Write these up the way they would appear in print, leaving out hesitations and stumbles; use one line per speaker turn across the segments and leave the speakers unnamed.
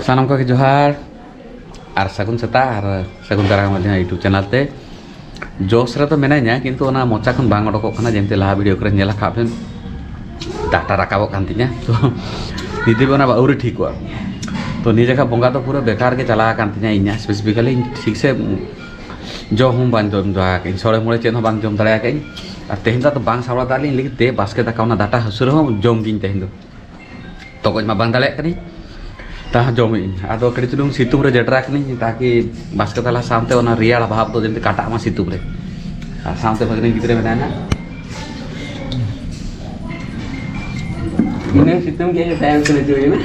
सानम को जोहार और सगुन सेता और सगुन दारा यूट्यूब चैनल ते जोश रे तो मेना किंतु ओना मोचा खन बांग ओडोकना जेमते लाहा वीडियो करे नेला खाबेन डाटा राकाबो कान तिया तो निदि बना आउरी ठीक हुआ तो निजे का बोंगा तो पूरा बेकार के चला कान तिया इन्या स्पेसिफिकली ठीक से जो हूं बान जम जा के सोरे मोरे चेन बांग जम दाया के और तेहन तो बांग सावड़ा दाली लेकिन ते बास्के दाकावना डाटा हसुर हो जम गिन तेहन तो कोई मा बांग दाले कनी ता जमी आदो कड़ी चुलुंग सितुम रे जटरा कनी ताकि बास्के ताला सामते ओना रियाड़ भाव तो जेमते काटा मा सितुम रे आ सामते भगने गिदरे मेना इने सितुम के टाइम से जोई ना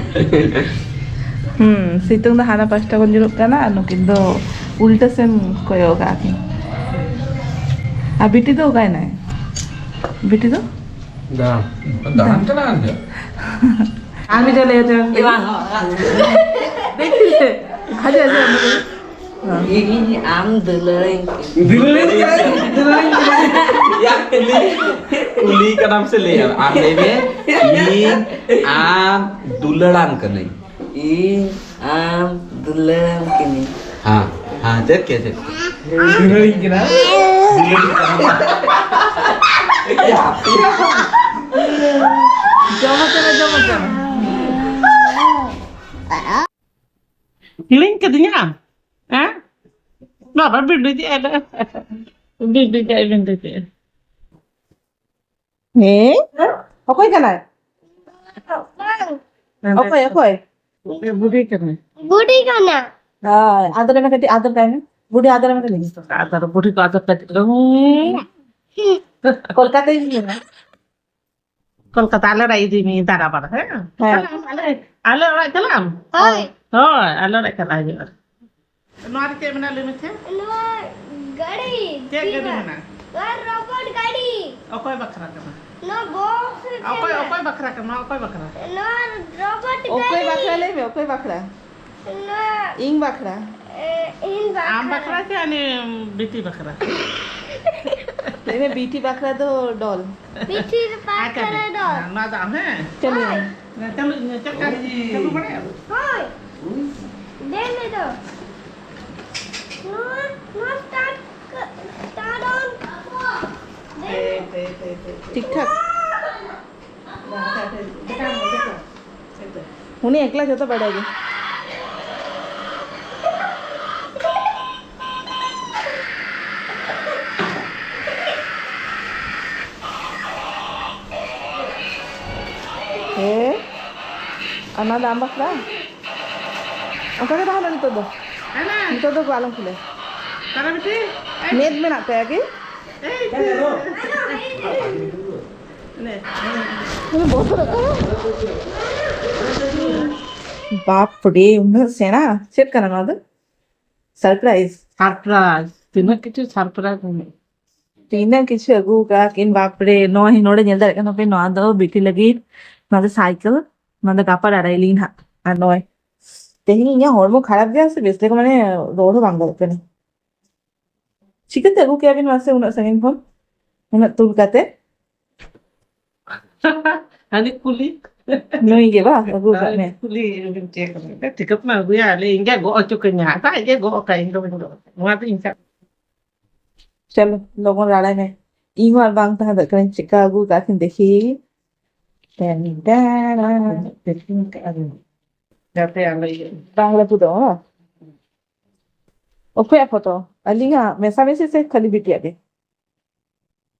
सितुंग दा हाना pasta kon juruk kana anu kindo ulta sem koyo ga ki abiti do kai nai biti do
da dahan chana anja
আমি চলে যেতাম দেখছিলে আজে আজে
ini am deleng
ya uli का नाम से ले आप ले में ई आम दुलड़ान करने
ini am deleng kini
हाँ हाँ देख कैसे
দুলড়ি কিনা জমা জমা
Hiling katanya, ah? Nggak apa beda dia ada, beda dia beda dia.
হে অকই কানাই অকই অকই
Budi kan,
बूढ़ी का ना
আদর না কাটি আদর কাই না বুড়ি আদর না কাটি
ada budi kau ada tadi,
কলকাতায় ছিল না
kalau kata ala rai di ni tara apa,
হ্যাঁ
ala rai kalam,
हाय
oh, ala rai kalam aja. Nuar cek mana lu macam?
नो गाड़ी
Cek gede mana?
वर रोबोट गाड़ी
Okoy bakra kama,
नो box
okoy bakra kama, okoy bakra.
नो robot
অকই
गाड़ी
বাখরা লেবে অকই বাখরা
नो
ইং বাখরা
इन
Am bakra sih ane biti bakra.
লেবে বিটি বাখরা তো ডল
पीछे पास करे दो
Nah, ada heh.
চলো
Nah, cek kan, cek mana?
हाय दे ले दो नो नो स्टार्ट ऑन
ঠিকঠাক উনি একলা যেতে পারে আগে আনা দাম বাকরা ওখানে তাহলে নিতে দো
Ana,
নিতে দো আলম খুলে
cara biti?
নেট মেনাতে আগে बाप रे उन्हें सेना सेट करना ना surprise
Surprise. Tina kitu surprise ni.
तीन किसी अगू का किन बाप रे नो ही नोड़े जल्दी रखना तो पे नो आदो बिटी लगी ना तो साइकिल ना तो कापड़ आ रही लीन हा नोए तेही यहाँ हॉर्मोन खराब गया से बेसले को मैंने रोड बांगा पे नहीं चिकन तेगू क्या बिन वासे उन्हें सेकंड फोन उन्हें तुल काते
Ani kuli.
नहीं के बा अगू का ने
Kuli cek. Tiket mah gue ya, ingat gue ojo kenya. Tak aja gue oke Indo Indo. Mati ingat.
चलो लोगों राड़ा में इमार बांग था दकन चिकागो का फिर देखी टेन टेन
Dati yang lagi.
बांग्ला पुदो ओके फोटो अलिंगा मैसा में से खाली बिटिया के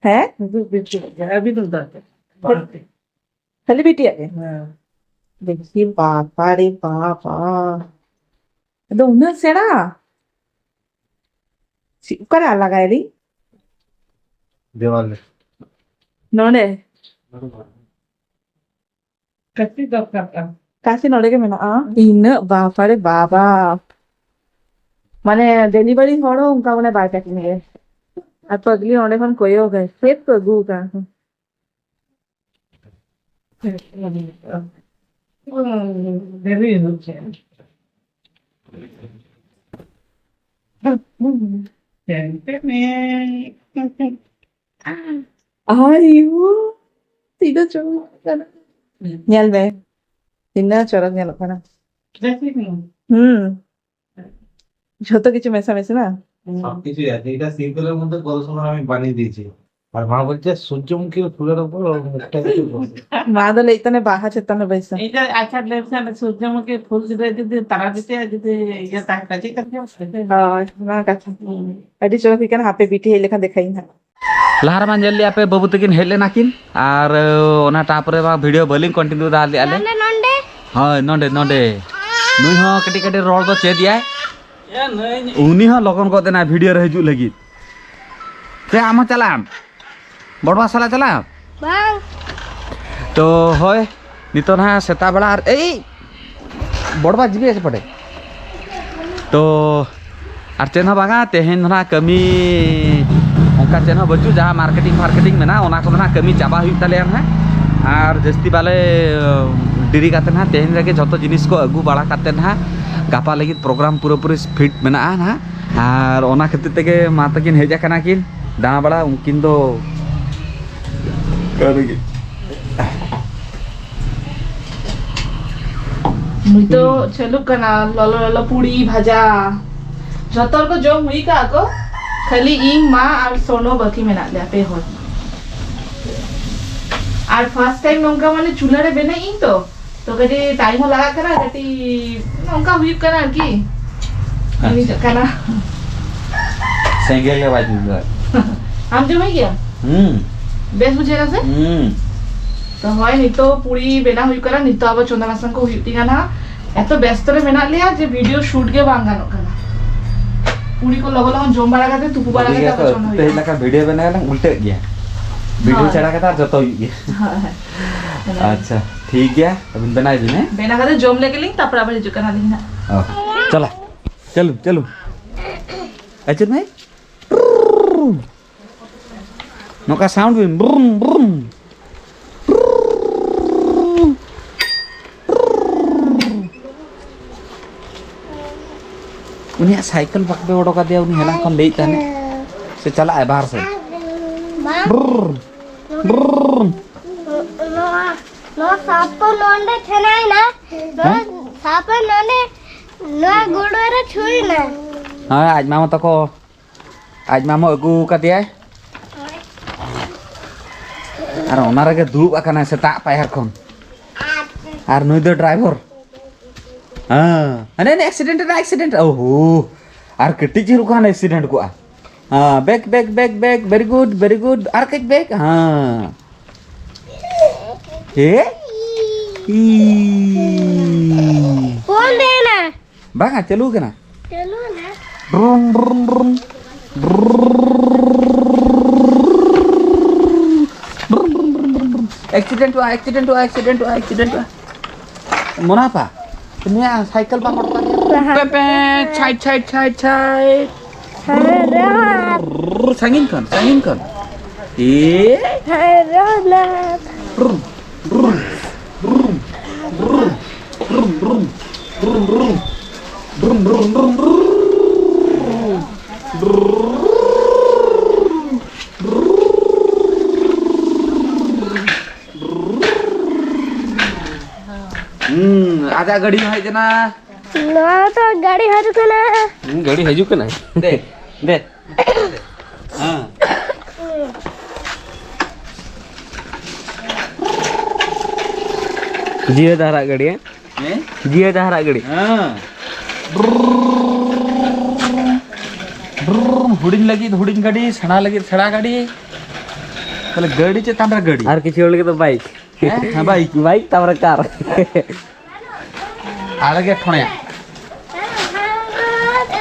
हैं
Itu bisu. Abi tu dah.
खाली बिटिया के देखी पापा रे पापा तो उन्हें सेना करे लगा ली
दीवार में
नोने
Kasih dokter.
काशी नोड़े के मैंने इन बापा रे बाबा माने डिलीवरी होड़ो उनका उन्हें बाय पैकिंग है अब अगली होने कौन कोई हो गए सेट तो गू का
Dari itu.
아이고, 이거 좀, nyal be. Tinna chorok nyal kana.
দেখি নি
যত কিছু মেশামেশি না
সবকিছু আছে, এটা সিম্পলের মধ্যে কত সময় আমি বানিয়ে দিয়েছি। আর মা বলছে সূর্যমুখী ফুলের উপর ওর মুখটা একটু বসে।
মা দলে ইতনে বাহা চেতনে বৈসা
এটা আচ্ছা লেফট সূর্যমুখী ফুল দিতে যদি তারা দিতে যদি ইয়ে তাহলে ঠিক আছে
না কাছে আদি চলো কিখানে হাপে বিটি হেই লেখা দেখাই না
लहर मा जल्दी आपे बाबू तकिन हेले नाकिन और ओना टापरे बा वीडियो बलिंग कंटिन्यू दाल आले
नंडे नंडे
हां नोंडे नोंडे नुई हो कटी कटी रोल तो चे दिया
এ নই
उनी हो लगन को देना वीडियो रे हिजु लगी ते आम चलाम बड़वा साला चला
बांग
तो होय नितो ना सेता बेला और ए बड़वा जीबे से पड़े तो और चेन बागा तेहेन ना कमी उनका चेन बचू जहाँ मार्केटिंग में ना ओना को ना कमी चाबा हुई तले ना और जस्ती बाले डिरी काते ना तेहेन रगे जतो जिनिस को अगू बड़ा काते ना गापा लगी प्रोग्राम पूरा फिट मेना ना और ओना खातिर तेगे माता किन हेजा कना किन दाना बड़ा उनकिन दो करगे
मुई तो चलू कना ललो ललो पूड़ी भाजा जतर को जो मुई का को खाली इन माँ और सोनो बाकी में ना ले पे हो और फर्स्ट टाइम नौका माने चूल्हा रे बने इन तो कभी टाइम लगा करा कभी नौका हुई करा की नहीं कना
सेंगेल के बाजू
हम जो है क्या बेस बुझे ना से तो হয় নিতো পুরি বেনা হুই করা নিতো আবার চন্দা মাসন কো হুইতি গানা এত ব্যস্ত রে মেনা লিয়া যে ভিডিও শুট কে বাঙ্গানো কানা পুরি को लगो लगन जोम बारा गाते तुपु बारा गाते आবার চন্দা
ते लका वीडियो बना गला उल्टे गया वीडियो चढ़ा के तार जतो गया अच्छा ठीक है अब बनाई दिने
बेना गाते जोम लेके लिंग तापर आবার हिजु कना लिंग ना
चला चलो चलो अच्छा भाई नोका साउंड भी ब्रुम ब्रुम उन्हें साइकिल पक पे ओडो का दिया उन्हें हेला कौन ले ताने से चला है बाहर से ब्रुम ब्रुम
नो नो साप नंडे छनाई ना नो साप नंडे नो गुडरे छुई ना
हाँ आज मामा तको आज मामा अगू का दिया है अरे ओनारे के धूप आकाना से ता पायर कौन और नुई दो ड्राइवर हाँ अरे ने एक्सीडेंट ओहो और कटी जी रुका ना एक्सीडेंट को हाँ बैक वेरी गुड और किक बैक हाँ ए
फोन देना
बागा चलू के ना
चलो ना
ब्रुम ब्रुम ब्रुम एक्सीडेंट हुआ मुनाफा दुनिया साइकिल पकड़ पे छाइट सांगिन कन ए ब्रुम ब्रुम ब्रुम ब्रुम ब्रुम ब्रुम ब्रुम ब्रुम ब्रुम ब्रुम आजा गाड़ी में है जना
ना तो गाड़ी हरु कना
गाड़ी हजू के ना दे दे हां जियो धारा गाड़ी है जियो धारा गाड़ी हां हुडिंग लगी हुडिंग गाड़ी सड़ा लगी सड़ा गाड़ी तले गाड़ी चे तांबरा गाड़ी और किसी और लगे तो बाइक हां बाइक तांबरा कार आगे ठोणया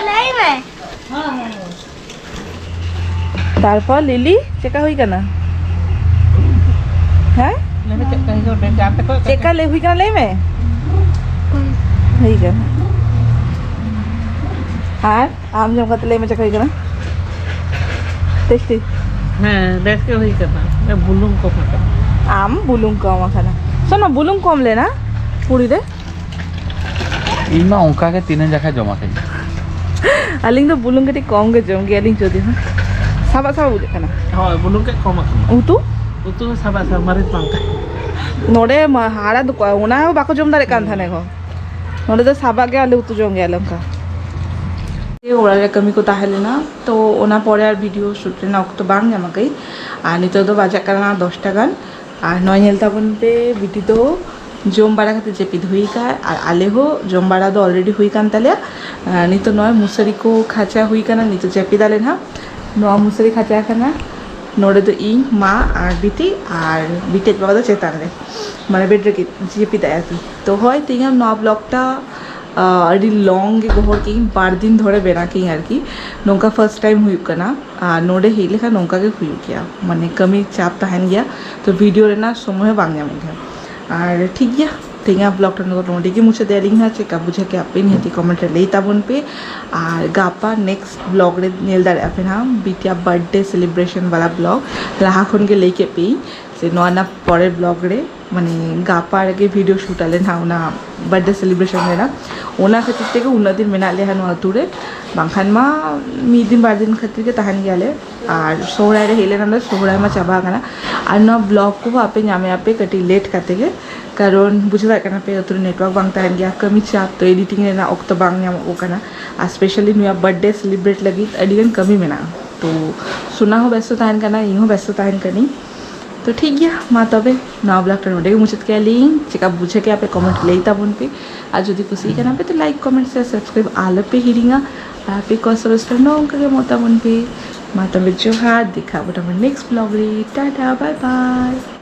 लाई में
তারপর লিলি চেকা হই কেনা হ্যাঁ
लेमे चेक कहीं को जाते को
চেকা ले हुई केना ले में হই কেনা আর আম জম কাতে ले में চেকা হই কেনা টেস্টি
हां देख के हुई करना मैं बुलूं को फटा
আম বুলুং কম খানা শোনো বুলুং কম ले ना পুরি রে
इमा ओंका के तीन जगह जमा खाई
aling do bulung kati kong ke jom ge aling jodi ha saba buje kana
हां बुलूं के कम
utu
उतो साबा सामारे पांका
node hara do ona bako jom dare kan thane ko नोड़े तो साबा के आले उतु जोंगे अलंका ये ओरा कमी को ताहले ना तो ओना परे आर वीडियो शूट रेना ऑक्टो बांग जामा गई आ नितो दो बाजा करना 10 टागान आ नय नेलता बन पे बिटी तो जोम बाड़ा खाते जेपिद हुई का और आले हो जोम बाड़ा दो ऑलरेडी हुई कान तले नितो नय मुसरी को खाचा हुई काना नितो जेपिद आले ना नो मुसरी खाचा काना नोड़े तो इन मा और बिटी और बिटे बाबा तो चेतान रे माने बेड रे जेपिद आया तो होय तिंगा नो ब्लॉगटा अड़ी लॉन्ग गोहर की बार दिन धरे बेना की आरकी नोंका फर्स्ट टाइम हुई कना नोडे हे लेखा नोंका के हुई गया माने कमी चाप तहन गया तो वीडियो रेना समय बांग जाम गया और ठीक गया तेंगा ब्लॉग नोडे के मुझे देलिंग ना चेका बुझे के आपे निहती कमेंट रे लेता बन पे और गापा नेक्स्ट ब्लॉग रे नेल दारे आपे ना बिटिया बर्थडे सेलिब्रेशन वाला ब्लॉग लाहा खन के लेके पे से नोना परे ब्लॉग रे माने गापा रे वीडियो शूट आले ना ओना बर्थडे सेलिब्रेशन रे ना ओना खातिर तेके उन्ना दिन मेना ले हन अतुरे बांखान मा मी दिन बार दिन खातिर के तहन गयाले और सोहराय रे हेले ना सोहराय मा चाबा गाना और ना ब्लॉग को आपे नामे आपे कटी लेट करते के कारण बुझवा करना पे अतुरे नेटवर्क बांग तहन गया कमी चाप तो एडिटिंग रे ना ऑक्टो बांग नाम ओ करना स्पेशली नुया बर्थडे सेलिब्रेट लगी अडिगन कमी मेना तो सुना हो व्यस्त तहन करना इहो व्यस्त तहन करनी तो ठीक गया मा तबे ना ब्लॉग नोडे मुझे क्या लिंक चेका बुझे के आप कमेंट लेता बन पे आज जो कुछ करना पे तो लाइक कमेंट से सब्सक्राइब आल पे हिरिंगा आप कसर नो के मोता बन पे मा तबे जो हाथ दिखा बट नेक्स्ट ब्लॉग रे टाटा बाय बाय।